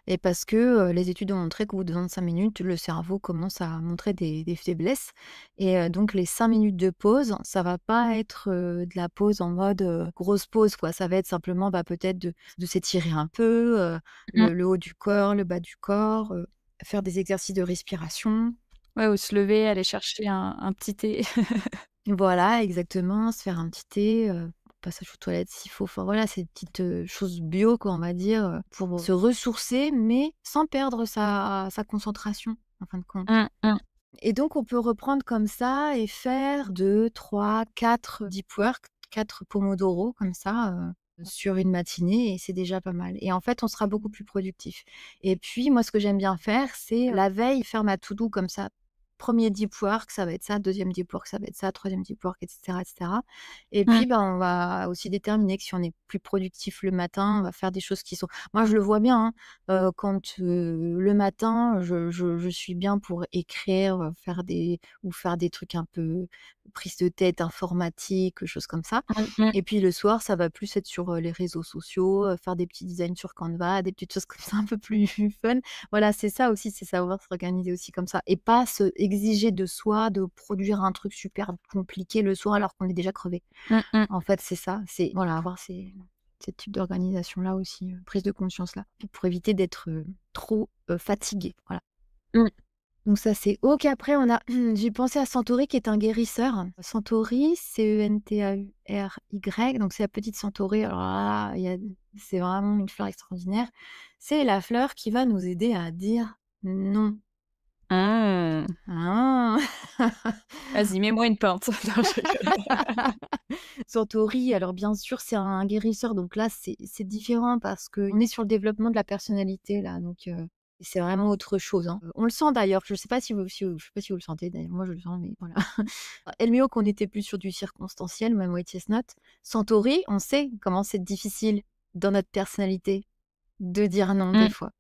et parce que, les études ont montré qu'au bout de 25 minutes, le cerveau commence à montrer des faiblesses et donc les 5 minutes de pause, ça va pas être, de la pause en mode, grosse pause, quoi. Ça va être simplement, bah, peut-être de s'étirer un peu, Mmh. le haut du corps, le bas du corps, faire des exercices de respiration. Ouais, ou se lever, aller chercher un petit thé. Voilà, exactement, se faire un petit thé, passage aux toilettes s'il faut, enfin voilà, ces petites, choses bio quoi, on va dire, pour se ressourcer, mais sans perdre sa concentration, en fin de compte. Mmh mh. Et donc on peut reprendre comme ça et faire 2, 3, 4 deep work, 4 pomodoro comme ça, sur une matinée et c'est déjà pas mal et en fait, on sera beaucoup plus productif et puis moi, ce que j'aime bien faire, c'est la veille faire ma to do comme ça 1er deep work, ça va être ça, 2e deep work, ça va être ça, 3e deep work, et cetera, et cetera. Et Mmh. puis, ben, on va aussi déterminer que si on est plus productif le matin, on va faire des choses qui sont moi, je le vois bien, hein, quand, le matin, je suis bien pour écrire, faire des trucs un peu prise de tête informatique, choses comme ça. Mmh mh. Et puis le soir, ça va plus être sur, les réseaux sociaux, faire des petits designs sur Canva, des petites choses comme ça un peu plus fun. Voilà, c'est ça aussi, c'est savoir s'organiser aussi comme ça et pas se exiger de soi de produire un truc super compliqué le soir alors qu'on est déjà crevé. Mmh mh. En fait, c'est ça, c'est voilà, avoir ces types d'organisation-là aussi, prise de conscience-là, pour éviter d'être, trop, fatigué, voilà. Mmh. Donc ça, c'est OK. Après, on a j'ai pensé à Centauri qui est un guérisseur. Centauri, Centauri, donc c'est la petite centauri. Alors là, c'est vraiment une fleur extraordinaire. C'est la fleur qui va nous aider à dire non. Ah! Ah! Vas-y, mets-moi une pinte. Non, je rigole. Centauri, alors bien sûr, c'est un guérisseur, donc là, c'est différent parce qu'on est sur le développement de la personnalité là, donc c'est vraiment autre chose, hein. On le sent d'ailleurs, je sais pas je sais pas si vous le sentez d'ailleurs, moi je le sens, mais voilà. Elméo qu'on était plus sur du circonstanciel, même Whitey's Note. Centauri, on sait comment c'est difficile dans notre personnalité de dire non des Mmh. fois.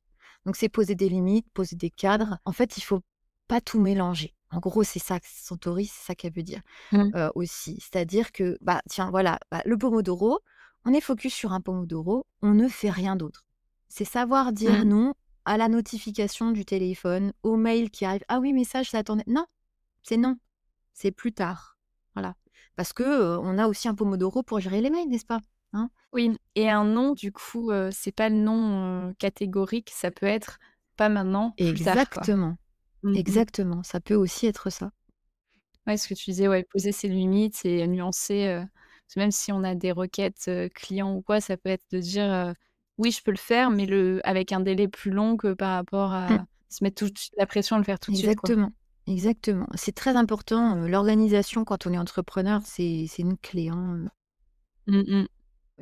Donc c'est poser des limites, poser des cadres. En fait, il faut pas tout mélanger. En gros, c'est ça, Centauri, c'est ça qu'elle veut dire Mmh. aussi. C'est-à-dire que, bah, tiens, voilà, bah, le pomodoro, on est focus sur un pomodoro, on ne fait rien d'autre. C'est savoir dire Mmh. non à la notification du téléphone, au mail qui arrive. Ah oui, message, ça attendait. Non, c'est non, c'est plus tard. Voilà. Parce que on a aussi un pomodoro pour gérer les mails, n'est-ce pas? Hein? Oui et un non, du coup, c'est pas le non, catégorique, ça peut être: «Pas maintenant, plus tard», quoi. Exactement, Mmh mh. exactement. Ça peut aussi être ça. Ouais, ce que tu disais, ouais, poser ses limites et nuancer, parce que même si on a des requêtes, clients ou quoi, ça peut être de dire, «Oui, je peux le faire», mais avec un délai plus long que par rapport Mmh. à se mettre tout de suite la pression de le faire tout de suite, quoi. Exactement, exactement. C'est très important, l'organisation quand on est entrepreneur, c'est une clé, hein. Mmh mh.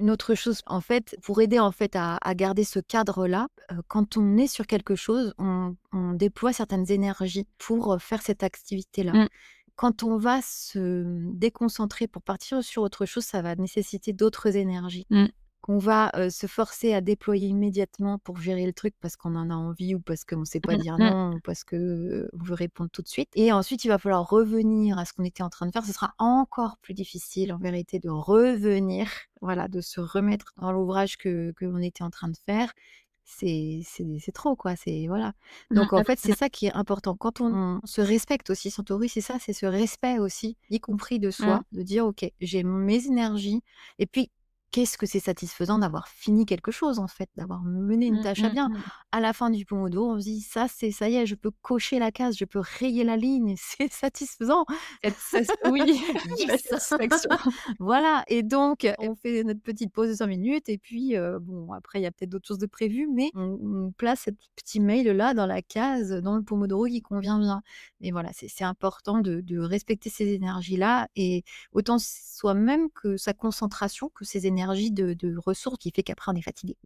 Une autre chose, en fait, pour aider, en fait, à garder ce cadre-là, quand on est sur quelque chose, on déploie certaines énergies pour, faire cette activité-là. Mmh. Quand on va se déconcentrer pour partir sur autre chose, ça va nécessiter d'autres énergies Mmh. qu'on va, se forcer à déployer immédiatement pour gérer le truc parce qu'on en a envie ou parce qu'on ne sait pas Mmh dire mh. non ou parce que, on veut répondre tout de suite et ensuite il va falloir revenir à ce qu'on était en train de faire. Ce sera encore plus difficile en vérité de revenir, voilà, de se remettre dans l'ouvrage que l'on était en train de faire. C'est trop quoi, c'est voilà. Mmh Donc en mh. fait, c'est ça qui est important. Quand on se respecte aussi, Centauri, c'est ça, c'est ce respect aussi, y compris de Mmh. soi, de dire: «OK, j'ai mes énergies» et puis qu'est-ce que c'est satisfaisant d'avoir fini quelque chose, en fait, d'avoir mené une Mmh tâche à mh, bien. mmh. À la fin du pomodoro, on se dit: ça y est, je peux cocher la case, je peux rayer la ligne, c'est satisfaisant». Oui, la Yes! satisfaction. Voilà et donc on fait notre petite pause de 5 minutes et puis, bon après il y a peut-être d'autres choses de prévues, mais on place ce petit mail-là dans la case, dans le pomodoro qui convient bien. Et voilà, c'est important de respecter ces énergies-là et autant soi-même que sa concentration, que ses énergies de ressources qui fait qu'après on est fatigué.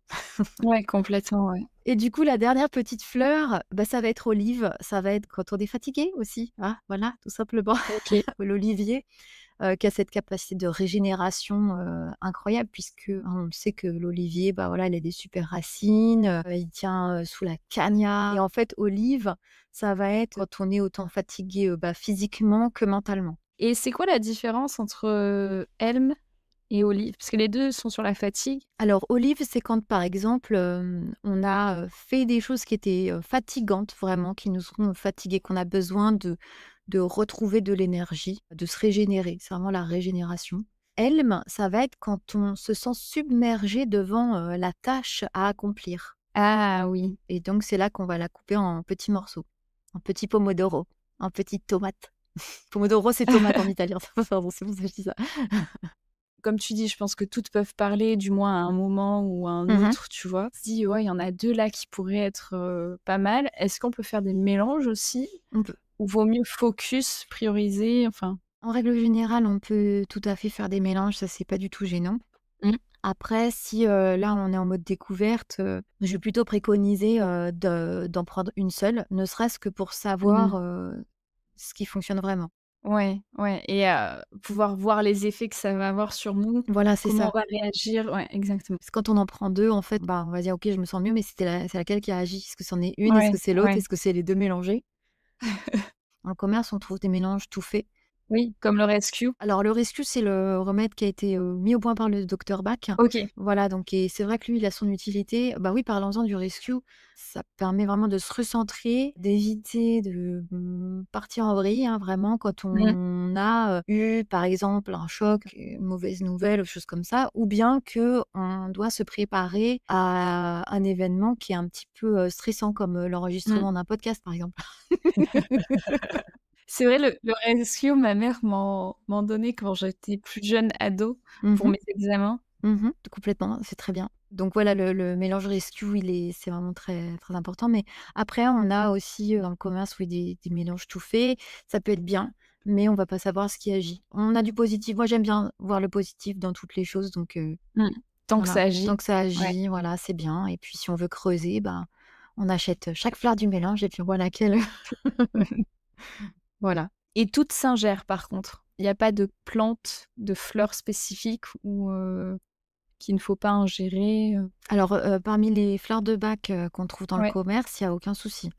Ouais, complètement, ouais. Et du coup, la dernière petite fleur, bah, ça va être olive, ça va être quand on est fatigué aussi, hein, voilà, tout simplement. OK. L'olivier, qui a cette capacité de régénération, incroyable puisque, hein, on le sait que l'olivier, bah, voilà, il a des super racines, il tient, sous la cagnard et en fait, olive, ça va être quand on est autant fatigué, bah, physiquement que mentalement. Et c'est quoi la différence entre, Helm et Olive? Parce que les 2 sont sur la fatigue. Alors olive, c'est quand, par exemple, on a, fait des choses qui étaient, fatigantes vraiment, qui nous ont fatigués, qu'on a besoin de retrouver de l'énergie, de se régénérer. C'est vraiment la régénération. Helm, ça va être quand on se sent submergé devant, la tâche à accomplir Ah oui. et donc c'est là qu'on va la couper en petits morceaux, en petits pomodoro, en petites tomates. Pomodoro, c'est tomate en italien, pardon, c'est pour ça que je dis ça. Comme tu dis, je pense que toutes peuvent parler, du moins à un moment ou à un Mmh. autre, tu vois? Tu dis: «Ouais, il y en a 2 là qui pourraient être, pas mal». Est-ce qu'on peut faire des mélanges aussi? On peut Ou vaut mieux focus, prioriser, enfin? En règle générale, on peut tout à fait faire des mélanges, ça c'est pas du tout gênant. Mmh. Après si, là on est en mode découverte, je vais plutôt préconiser, d'en prendre une seule, ne serait-ce que pour Mmh. savoir, ce qui fonctionne vraiment. Ouais, ouais et pouvoir voir les effets que ça va avoir sur nous, Voilà, c'est comment ça. on va réagir. Ouais, exactement. Parce que quand on en prend 2, en fait, bah, on va dire: «OK, je me sens mieux», mais c'est laquelle qui a agi? Est-ce que c'en est une? Est-ce Ouais, que c'est l'autre? ouais. Est-ce que c'est les 2 mélangés? En commerce, on trouve des mélanges tout faits. Oui, comme le rescue. Alors le rescue, c'est le remède qui a été, mis au point par le docteur Bach. OK. Voilà, donc et c'est vrai que lui, il a son utilité. Bah oui, parlons-en du rescue. Ça permet vraiment de se recentrer, d'éviter de, partir en vrille, hein, vraiment quand Mmh. on a, eu, par exemple, un choc, une mauvaise nouvelle ou choses comme ça, ou bien que on doit se préparer à un événement qui est un petit peu, stressant comme, Mmh. l'enregistrement d'un podcast, par exemple. C'est vrai, le rescue, ma mère m'en donnait quand j'étais plus jeune ado pour Mmh. mes examens. Mmh. Complètement, c'est très bien. Donc voilà, le mélange rescue, c'est vraiment très, très important. Mais après, on a aussi, dans le commerce, oui, des mélanges tout faits. Ça peut être bien, mais on va pas savoir ce qui agit. On a du positif. Moi, j'aime bien voir le positif dans toutes les choses, donc Mmh. Tant que voilà. ça Tant agit. que ça Ouais. agit, voilà, c'est bien. Et puis si on veut creuser, ben, on achète chaque fleur du mélange et puis on voit laquelle voilà. Et toutes s'ingèrent par contre. Il y a pas de plantes, de fleurs spécifiques ou qu'il ne faut pas ingérer, Alors, parmi les fleurs de bac, qu'on trouve dans le Ouais. commerce, il y a aucun souci.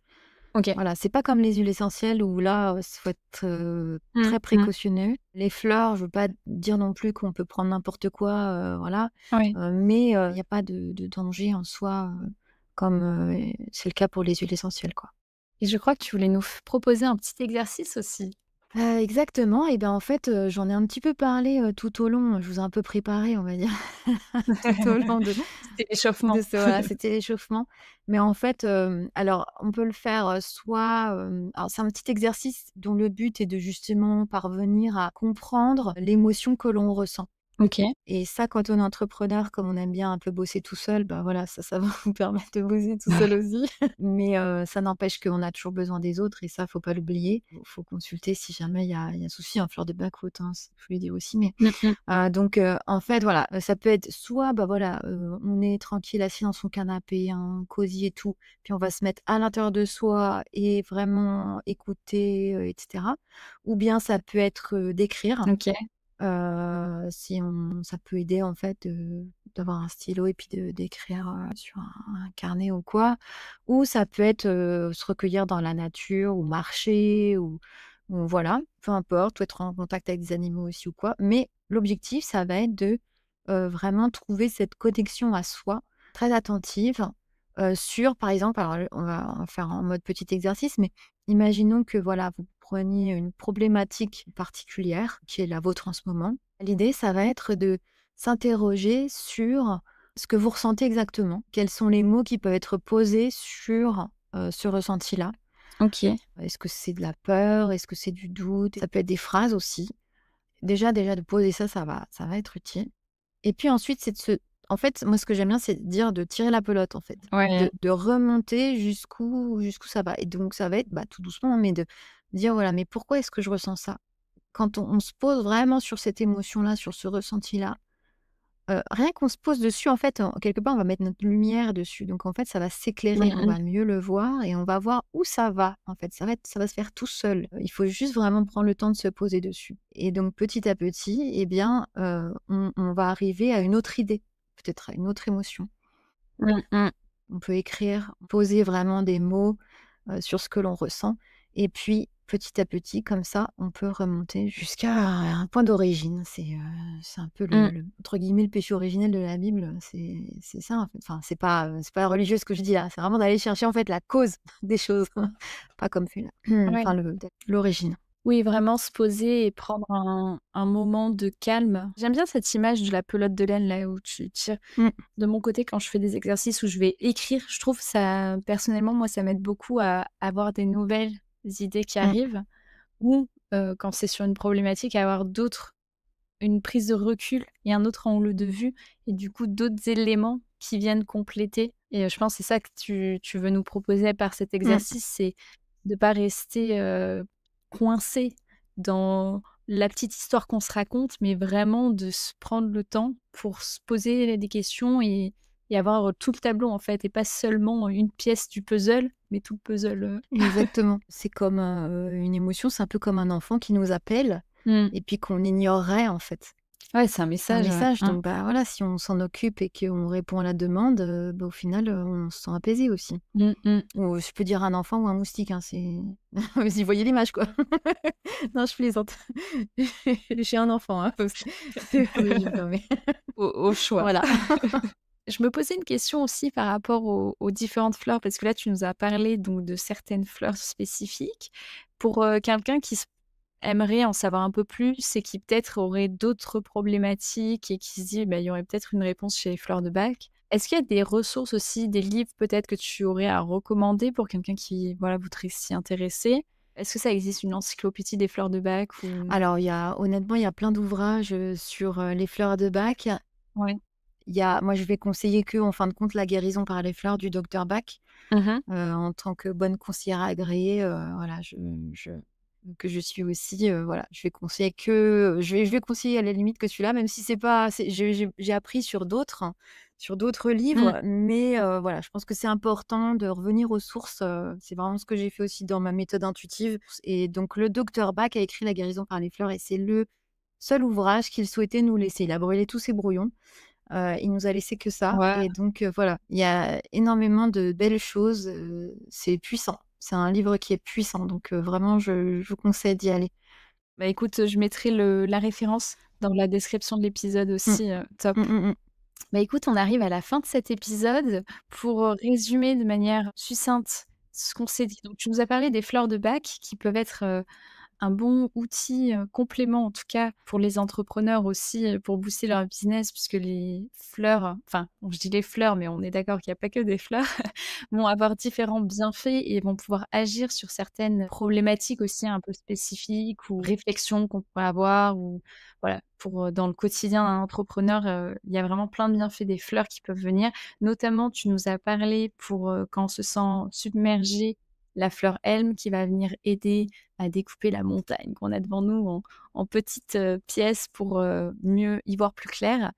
OK. Voilà, c'est pas comme les huiles essentielles où là, faut être, Mmh. très Mmh. précautionneux. Les fleurs, je veux pas dire non plus qu'on peut prendre n'importe quoi, voilà, Oui. mais il y a pas de danger en soi, comme, c'est le cas pour les huiles essentielles, quoi. Et je crois que tu voulais nous f proposer un petit exercice aussi. Exactement et ben, en fait, j'en ai un petit peu parlé, tout au long, je vous ai un peu préparé, on va dire, tout au long C'était de l'échauffement. ce voilà, c'était l'échauffement. Mais en fait, alors on peut le faire, soit, alors c'est un petit exercice dont le but est de justement parvenir à comprendre l'émotion que l'on ressent. OK. Et ça, quand on est entrepreneur, comme on aime bien un peu bosser tout seul, bah, voilà, ça va vous permettre de bosser tout seul aussi. Mais ça n'empêche qu'on a toujours besoin des autres et ça, faut pas l'oublier. Faut consulter si jamais il y a souci en fleur de bac haute, hein, faut lui dire aussi. Mais Mmh mh. donc en fait, voilà, ça peut être soit, bah, voilà, on est tranquille assis dans son canapé, hein, cosy et tout, puis on va se mettre à l'intérieur de soi et vraiment écouter, et cetera. Ou bien ça peut être, d'écrire. OK. Si on ça peut aider en fait, d'avoir un stylo et puis d'écrire, sur un carnet ou quoi. Ou ça peut être, se recueillir dans la nature ou marcher ou voilà, peu importe, ou être en contact avec des animaux aussi ou quoi. Mais l'objectif, ça va être de, vraiment trouver cette connexion à soi, très attentive, sur par exemple, alors on va faire en mode petit exercice, mais imaginons que voilà, vous preniez une problématique particulière qui est la vôtre en ce moment. L'idée, ça va être de s'interroger sur ce que vous ressentez exactement. Quels sont les mots qui peuvent être posés sur, ce ressenti-là? OK. Est-ce que c'est de la peur? Est-ce que c'est du doute? Ça peut être des phrases aussi. Déjà de poser ça, ça va être utile. Et puis ensuite, c'est de se en fait, moi, ce que j'aime bien, c'est de dire de tirer la pelote, en fait. Ouais. De remonter jusqu'où ça va et donc ça va être, bah, tout doucement, mais de dire: «Voilà, mais pourquoi est-ce que je ressens ça?» Quand on se pose vraiment sur cette émotion-là, sur ce ressenti-là, rien qu'on se pose dessus, en fait, quelque part, on va mettre notre lumière dessus. Donc en fait, ça va Mmh s'éclairer, on mh. va mieux le voir et on va voir où ça va, en fait. Ça va se faire tout seul. Il faut juste vraiment prendre le temps de se poser dessus et donc petit à petit, eh bien, on va arriver à une autre idée, peut-être à une autre émotion. Mmh mh. On peut écrire, poser vraiment des mots, sur ce que l'on ressent et puis petit à petit comme ça, on peut remonter jusqu'à un point d'origine. C'est un peu Mmh. le entre guillemets «le péché originel» de la Bible, c'est ça en fait. Enfin c'est pas religieux ce que je dis là, c'est vraiment d'aller chercher en fait la cause des choses, pas comme fait là Ouais. enfin l'origine. Oui, vraiment se poser et prendre un moment de calme. J'aime bien cette image de la pelote de laine là où tu tires. Mmh, De mon côté, quand je fais des exercices où je vais écrire, je trouve ça personnellement, moi, ça m'aide beaucoup à avoir des nouvelles idées qui mmh, arrivent ou, quand c'est sur une problématique, à avoir une prise de recul et un autre angle de vue et du coup d'autres éléments qui viennent compléter et je pense que c'est ça que tu veux nous proposer par cet mmh, exercice, c'est de pas rester, coincé dans la petite histoire qu'on se raconte, mais vraiment de se prendre le temps pour se poser des questions et avoir tout le tableau en fait et pas seulement une pièce du puzzle, met tout le puzzle. Exactement. C'est comme une émotion, c'est un peu comme un enfant qui nous appelle Mmh. et puis qu'on ignorerait en fait. Ouais, c'est un C'est un message, ouais. message, Mmh. donc bah voilà, si on s'en occupe et qu'on répond à la demande, bah, au final, on se sent apaisé aussi. Mmh mh. Ou je peux dire un enfant ou un moustique, hein, c'est vous voyez l'image quoi. Non, je plaisante. J'ai un enfant, hein, donc oui, je me permets. Au choix. Voilà. Je me posais une question aussi par rapport aux différentes fleurs, parce que là, tu nous as parlé donc de certaines fleurs spécifiques. Pour, quelqu'un qui aimerait en savoir un peu plus et qui peut-être aurait d'autres problématiques et qui se dit: «Bah, il y aurait peut-être une réponse chez les fleurs de bac». Est-ce qu'il y a des ressources aussi, des livres peut-être que tu aurais à recommander pour quelqu'un qui, voilà, voudrait s'y intéresser? Est-ce que ça existe une encyclopédie des fleurs de bac ou Alors honnêtement, il y a plein d'ouvrages, sur, les fleurs de Bach. ouais. Moi, je vais conseiller que, en fin de compte, La guérison par les fleurs du docteur Bach. Mmh. En tant que bonne conseillère agréée, voilà, je que je suis aussi, voilà, je vais conseiller que je vais conseiller à la limite que celui-là, même si c'est pas c'est j'ai appris sur d'autres Mmh. livres, mais voilà, je pense que c'est important de revenir aux sources, c'est vraiment ce que j'ai fait aussi dans ma méthode intuitive et donc le docteur Bach a écrit La guérison par les fleurs et c'est le seul ouvrage qu'il souhaitait nous laisser. Il a brûlé tous ses brouillons. Il nous a laissé que ça Ouais. et donc voilà, il y a énormément de belles choses, c'est puissant. C'est un livre qui est puissant donc vraiment je vous conseille d'y aller. Bah, écoute, je mettrai la référence dans la description de l'épisode Mmh. aussi, top. Mmh, mmh mh. Bah, écoute, on arrive à la fin de cet épisode. Pour, résumer de manière succincte ce qu'on s'est dit. Donc tu nous as parlé des fleurs de bac qui peuvent être, un bon outil, complément en tout cas pour les entrepreneurs aussi, pour booster leur business puisque les fleurs, enfin, bon, je dis les fleurs, mais on est d'accord qu'il y a pas que des fleurs, vont avoir différents bienfaits et vont pouvoir agir sur certaines problématiques aussi un peu spécifiques ou réflexions qu'on pourrait avoir ou voilà, pour, dans le quotidien d'un entrepreneur, il y a vraiment plein de bienfaits des fleurs qui peuvent venir. Notamment, tu nous as parlé pour, quand on se sent submergé, la fleur Helm qui va venir aider à découper la montagne qu'on a devant nous en petites, pièces pour, mieux y voir plus clair.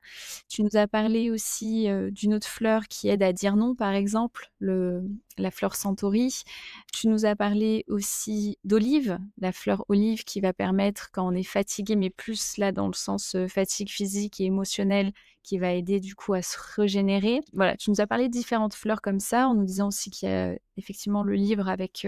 Tu nous as parlé aussi, d'une autre fleur qui aide à dire non, par exemple, la fleur centauri. Tu nous as parlé aussi d'olive, la fleur olive qui va permettre quand on est fatigué, mais plus là dans le sens, fatigue physique et émotionnelle, qui va aider du coup à se régénérer. Voilà, tu nous as parlé de différentes fleurs comme ça, en nous disant aussi qu'il y a effectivement le livre avec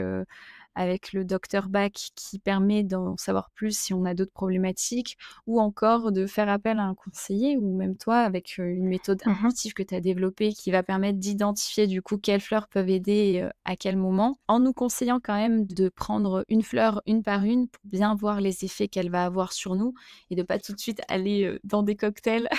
le docteur Bach qui permet d'en savoir plus si on a d'autres problématiques ou encore de faire appel à un conseiller ou même toi avec, une méthode Mmh. intuitive que tu as développée qui va permettre d'identifier du coup quelles fleurs peuvent aider, à quel moment. En nous conseillant quand même de prendre une fleur une par une pour bien voir les effets qu'elle va avoir sur nous et de pas tout de suite aller, dans des cocktails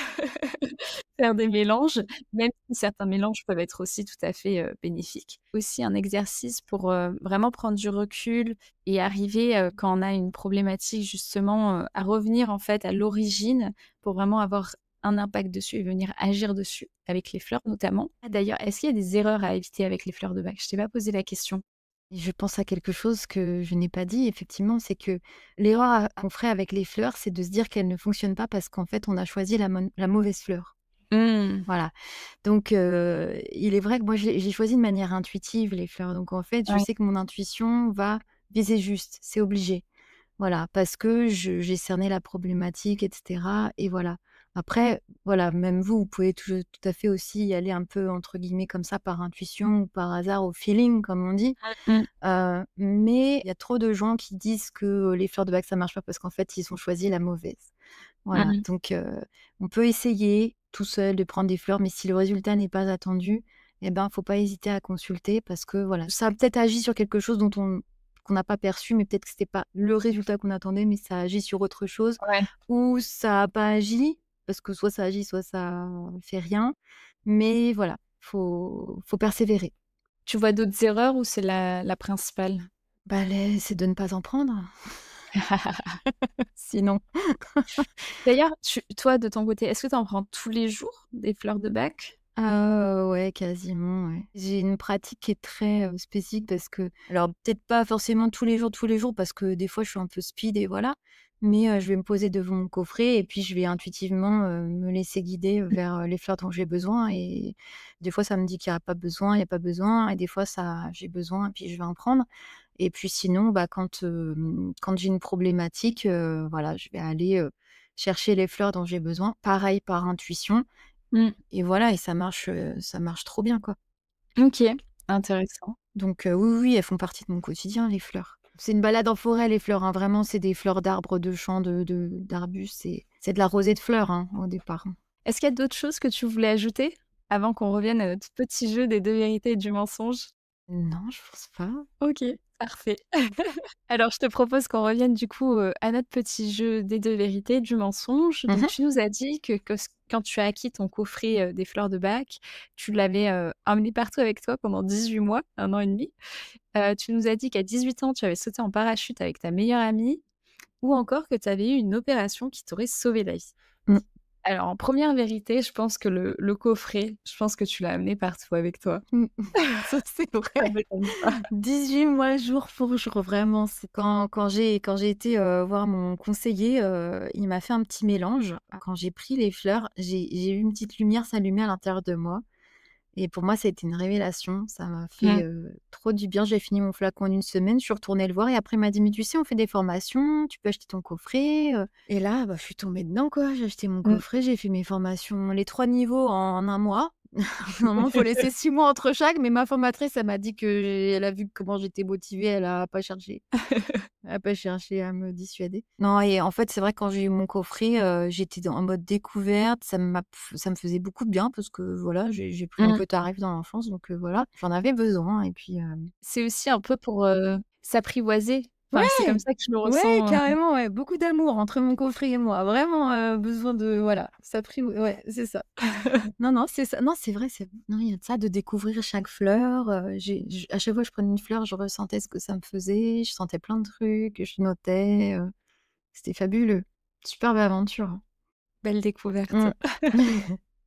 faire des mélanges, même si certains mélanges peuvent être aussi tout à fait, bénéfiques. Aussi un exercice pour, vraiment prendre du recul et arriver, quand on a une problématique justement, à revenir en fait à l'origine pour vraiment avoir un impact dessus et venir agir dessus, avec les fleurs notamment. Ah d'ailleurs, est-ce qu'il y a des erreurs à éviter avec les fleurs de bac? Je t'ai pas posé la question. Et je pense à quelque chose que je n'ai pas dit effectivement, c'est que l'erreur qu'on ferait avec les fleurs, c'est de se dire qu'elles ne fonctionnent pas parce qu'en fait on a choisi la mauvaise fleur. Mmh. Voilà. Donc il est vrai que moi j'ai choisi de manière intuitive les fleurs. Donc en fait, je Ouais. sais que mon intuition va viser juste, c'est obligé. Voilà, parce que j'ai cerné la problématique et cetera et voilà. Après, voilà, même vous, vous pouvez tout à fait aussi y aller un peu entre guillemets comme ça par intuition ou par hasard au feeling comme on dit. Mmh. Mais il y a trop de gens qui disent que les fleurs de bac ça marche pas parce qu'en fait ils ont choisi la mauvaise. Voilà, Mmh. donc on peut essayer tout seul de prendre des fleurs, mais si le résultat n'est pas attendu, eh ben, faut pas hésiter à consulter parce que voilà, ça a peut-être agi sur quelque chose qu'on n'a pas perçu, mais peut-être que c'était pas le résultat qu'on attendait, mais ça agit sur autre chose Ouais. ou ça a pas agi parce que soit ça agit, soit ça fait rien. Mais voilà, faut persévérer. Tu vois d'autres erreurs ou c'est la principale? Bah, c'est de ne pas en prendre, sinon D'ailleurs, toi, de ton côté, est-ce que tu en prends tous les jours des fleurs de bac? Ouais, quasiment, ouais. J'ai une pratique qui est très, spécifique parce que alors peut-être pas forcément tous les jours parce que des fois je suis un peu speed et voilà, mais je vais me poser devant mon coffret et puis je vais intuitivement, me laisser guider vers, les fleurs dont j'ai besoin et des fois ça me dit qu'il y a pas besoin, il y a pas besoin et des fois ça j'ai besoin et puis je vais en prendre et puis sinon, bah, quand j'ai une problématique, voilà, je vais aller, chercher les fleurs dont j'ai besoin, pareil par intuition Mmh. et voilà et ça marche trop bien, quoi. OK, intéressant. Donc oui, oui, elles font partie de mon quotidien, les fleurs. C'est une balade en forêt, les fleurs, hein, vraiment, c'est des fleurs d'arbres, de champs, d'arbustes, c'est de la rosée de fleurs, hein, au départ, hein. Est-ce qu'il y a d'autres choses que tu voulais ajouter avant qu'on revienne à notre petit jeu des 2 vérités et du mensonge? Non, je pense pas. OK, parfait. Alors, je te propose qu'on revienne du coup, à notre petit jeu des 2 vérités et du mensonge. Mmh Donc, mh. tu nous as dit que quand tu as acquis ton coffret, des fleurs de Bach, tu l'avais, emmené partout avec toi pendant 18 mois, 1 an et demi. Tu nous as dit qu'à 18 ans, tu avais sauté en parachute avec ta meilleure amie ou encore que tu avais eu une opération qui t'aurait sauvé la vie. Mmh. Alors, en première vérité, je pense que le coffret, je pense que tu l'as amené partout avec toi. Mmh. Ça, c'est Ça vrai. m'étonne pas. 18 mois jour pour jour, vraiment, c'est quand j'ai été, voir mon conseiller, il m'a fait un petit mélange. Quand j'ai pris les fleurs, j'ai eu une petite lumière s'allumer à l'intérieur de moi. Et pour moi, ça a été une révélation. Ça m'a fait, Mmh. trop du bien. J'ai fini mon flacon en une semaine. Je suis retournée le voir et après il m'a dit: «Mais tu sais, on fait des formations, tu peux acheter ton coffret», et là, bah, je suis tombée dedans, quoi. J'ai acheté mon Mmh. coffret, j'ai fait mes formations, les 3 niveaux en un mois. Normalement, il faut laisser 6 mois entre chaque, mais ma formatrice, elle m'a dit elle a vu comment j'étais motivée, elle a pas cherché. Elle a pas cherché à me dissuader. Non et en fait, c'est vrai quand j'ai eu mon coffret, j'étais en mode découverte, ça me faisait beaucoup de bien parce que voilà, j'ai pris un Mmh. peu tarif dans l'enfance donc voilà, j'en avais besoin et puis, C'est aussi un peu pour, s'apprivoiser. Enfin, c'est comme ouais! ça que je le Ouais, ressens, carrément, ouais, beaucoup d'amour entre mon coffret et moi. Vraiment, besoin de voilà, ouais, c'est ça. Non, non, c'est ça. Non, c'est vrai, non, il y a de ça, de découvrir chaque fleur, à chaque fois que je prenais une fleur, je ressentais ce que ça me faisait, je sentais plein de trucs, je notais, c'était fabuleux. Superbe aventure. belle découverte. Mmh.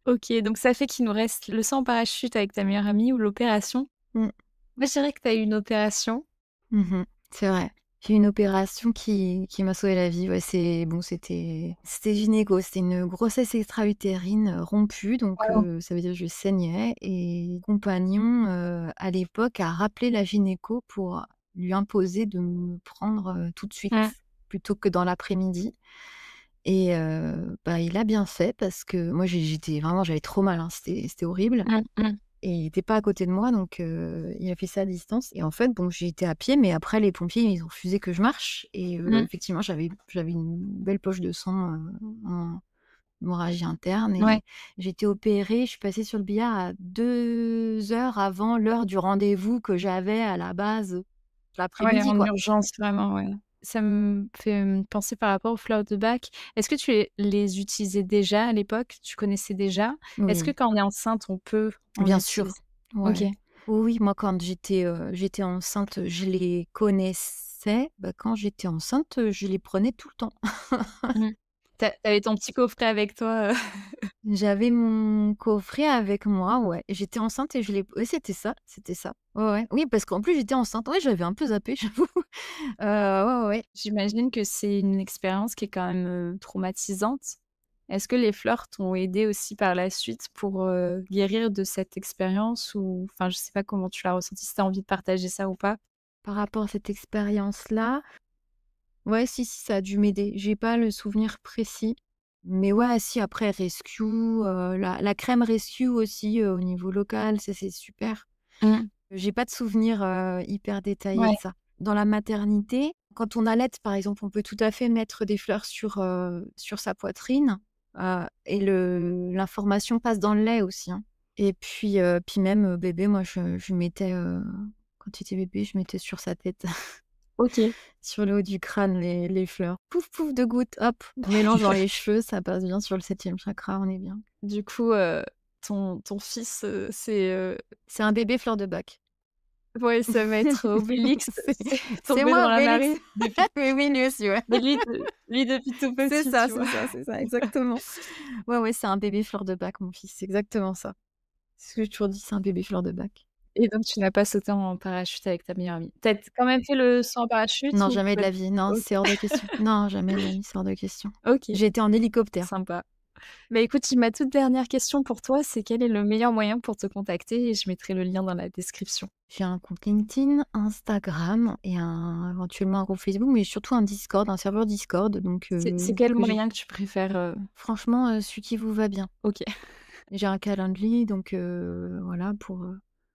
OK, donc ça fait qu'il nous reste le saut en parachute avec ta meilleure amie ou l'opération. Mmh. Moi, je dirais que tu as eu une opération. Mmh. C'est vrai. J'ai eu une opération qui m'a sauvé la vie, ouais, c'était gynéco, c'était une grossesse extra-utérine, rompue, donc Waouh! ça veut dire que je saignais et mon compagnon, à l'époque, a rappelé la gynéco pour lui imposer de me prendre, tout de suite, Mmh. plutôt que dans l'après-midi et bah, il a bien fait parce que moi j'étais vraiment j'avais trop mal, hein, c'était horrible. Mmh mh. Et il était pas à côté de moi, donc il a fait ça à distance et en fait, bon, j'ai été à pied, mais après les pompiers, ils ont refusé que je marche et Mmh. effectivement, j'avais une belle poche de sang, en hémorragie interne Ouais. et j'ai été opérée. Je suis passée sur le billard à 2 heures avant l'heure du rendez-vous que j'avais à la base, Ouais, l'après-midi, en quoi. urgence, vraiment, ouais. Ça me fait, penser par rapport aux fleurs de Bach. Est-ce que tu les utilisais déjà à l'époque? Tu connaissais déjà? Est-ce que Oui, quand on est enceinte, on peut en bien utiliser? sûr. OK. Ouais. Oui, oui, moi, quand j'étais enceinte, je les connaissais. Bah, quand j'étais enceinte, je les prenais tout le temps. Mmh. Tu avais ton petit coffret avec toi, J'avais mon coffret avec moi, ouais. J'étais enceinte et je l'ai ouais, c'était ça, c'était ça. Ouais, ouais. Oui, parce qu'en plus, j'étais enceinte. Ouais, j'avais un peu zappé, j'avoue. Ouais, ouais. J'imagine que c'est une expérience qui est quand même, traumatisante. Est-ce que les fleurs t'ont aidé aussi par la suite pour, guérir de cette expérience ou enfin, je sais pas comment tu l'as ressenti, si tu as envie de partager ça ou pas? Par rapport à cette expérience-là, ouais, si, si, ça a dû m'aider. J'ai pas le souvenir précis, mais ouais, si, après Rescue, la crème Rescue aussi, au niveau local, ça, c'est super. Mmh. J'ai pas de souvenir, hyper détaillé Ouais, de ça. Dans la maternité, quand on allaite, par exemple, on peut tout à fait mettre des fleurs sur sa poitrine, et le l'information passe dans le lait aussi, hein. Et puis même, bébé, moi je mettais, quand il était bébé, je mettais sur sa tête, OK. sur le haut du crâne les fleurs. Pouf pouf, 2 gouttes, hop, on mélange dans les cheveux, ça passe bien sur le 7e chakra, on est bien. Du coup, ton fils, C'est un bébé fleur de Bac. ouais, ça va être Obélix, c'est C'est tombé dans moi, la Obélix. marée depuis Oui, oui, lui aussi, ouais. mais lui depuis tout C'est petit, ça, tu c'est vois? ça, c'est ça, exactement. Ouais, ouais, c'est un bébé fleur de Bac, mon fils, c'est exactement ça. C'est ce que j'ai toujours dit, c'est un bébé fleur de Bac. Et donc tu n'as pas sauté en parachute avec ta meilleure amie. Tu as quand même fait le saut en parachute Non, ou jamais de pas? la vie. Non, OK. c'est hors de question. Non, jamais de la vie, c'est hors de question. OK, J'ai été en hélicoptère. sympa. Bah, écoute, ma toute dernière question pour toi, c'est quel est le meilleur moyen pour te contacter? Et je mettrai le lien dans la description. J'ai un compte LinkedIn, Instagram et éventuellement un groupe Facebook, mais surtout un Discord, un serveur Discord, donc C'est quel que j'ai moyen que tu préfères? franchement, celui qui vous va bien. OK. J'ai un Calendly, donc voilà pour,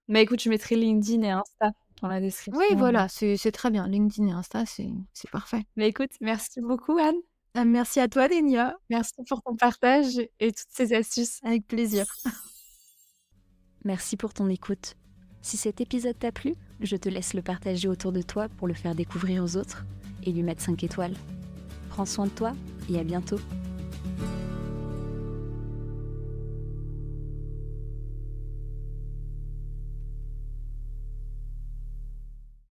Bah, écoute, je mettrai LinkedIn et Insta dans la oui, description. voilà, c'est très bien. LinkedIn et Insta, c'est parfait. Bah, écoute, merci beaucoup Anne. Merci à toi, Dénia. Merci pour ton partage et toutes ces astuces. Avec plaisir. Merci pour ton écoute. Si cet épisode t'a plu, je te laisse le partager autour de toi pour le faire découvrir aux autres et lui mettre 5 étoiles. Prends soin de toi et à bientôt.